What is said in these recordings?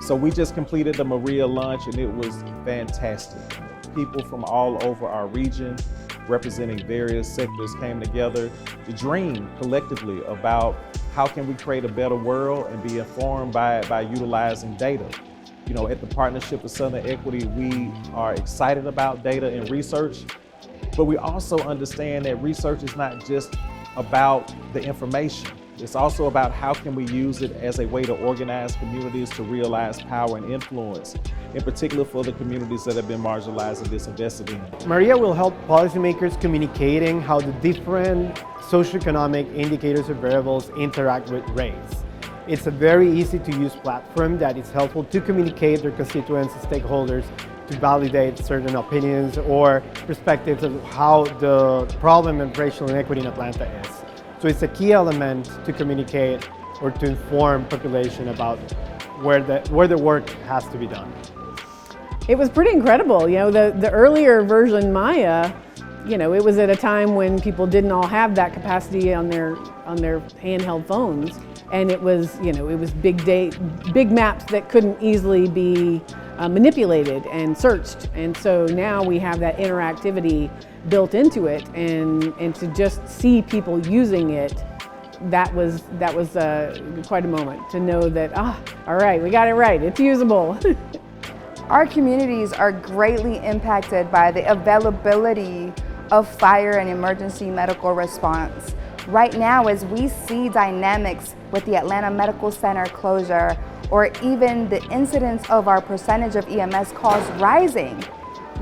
So we just completed the MAREA launch and it was fantastic. People from all over our region, representing various sectors, came together to dream collectively about how can we create a better world and be informed by utilizing data. You know, at the Partnership for Southern Equity, we are excited about data and research, but we also understand that research is not just about the information. It's also about how can we use it as a way to organize communities to realize power and influence, in particular for the communities that have been marginalized and disinvested in. MAREA will help policymakers communicating how the different socioeconomic indicators or variables interact with race. It's a very easy to use platform that is helpful to communicate their constituents and stakeholders to validate certain opinions or perspectives of how the problem of racial inequity in Atlanta is. So it's a key element to communicate or to inform population about where the work has to be done. It was pretty incredible. You know, the earlier version, MAREA, you know, it was at a time when people didn't all have that capacity on their handheld phones. And it was, you know, it was big maps that couldn't easily be manipulated and searched. And so now we have that interactivity built into it, and to just see people using it, that was quite a moment to know that, all right, we got it right, it's usable. Our communities are greatly impacted by the availability of fire and emergency medical response. Right now, as we see dynamics with the Atlanta Medical Center closure, or even the incidence of our percentage of EMS calls rising,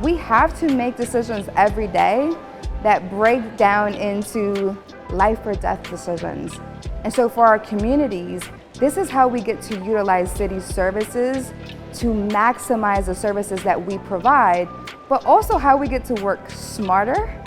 we have to make decisions every day that break down into life or death decisions. And so for our communities, this is how we get to utilize city services to maximize the services that we provide, but also how we get to work smarter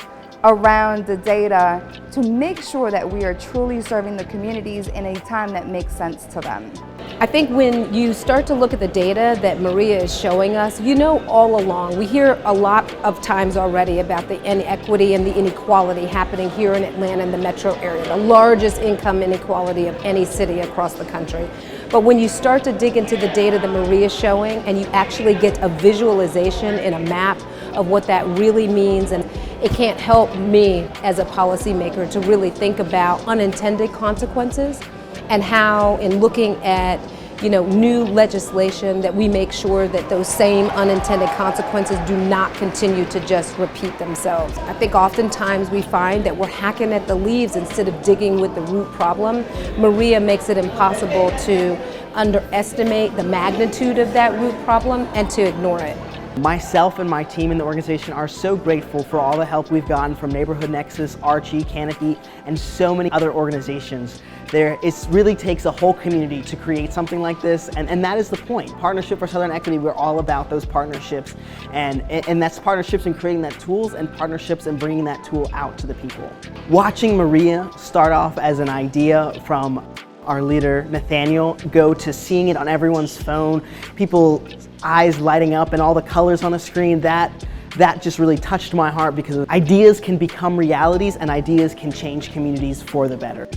around the data to make sure that we are truly serving the communities in a time that makes sense to them. I think when you start to look at the data that MAREA is showing us, you know, all along, we hear a lot of times already about the inequity and the inequality happening here in Atlanta and the metro area, the largest income inequality of any city across the country. But when you start to dig into the data that MAREA is showing and you actually get a visualization and a map of what that really means, and it can't help me as a policymaker to really think about unintended consequences and how, in looking at, you know, new legislation, that we make sure that those same unintended consequences do not continue to just repeat themselves. I think oftentimes we find that we're hacking at the leaves instead of digging with the root problem. MAREA makes it impossible to underestimate the magnitude of that root problem and to ignore it. Myself and my team in the organization are so grateful for all the help we've gotten from Neighborhood Nexus, Archi, Canopy, and so many other organizations. It really takes a whole community to create something like this, and that is the point. Partnership for Southern Equity, we're all about those partnerships, and that's partnerships in creating that tools and partnerships in bringing that tool out to the people. Watching MAREA start off as an idea from our leader, Nathaniel, go to seeing it on everyone's phone, people's eyes lighting up and all the colors on the screen, that just really touched my heart, because ideas can become realities and ideas can change communities for the better.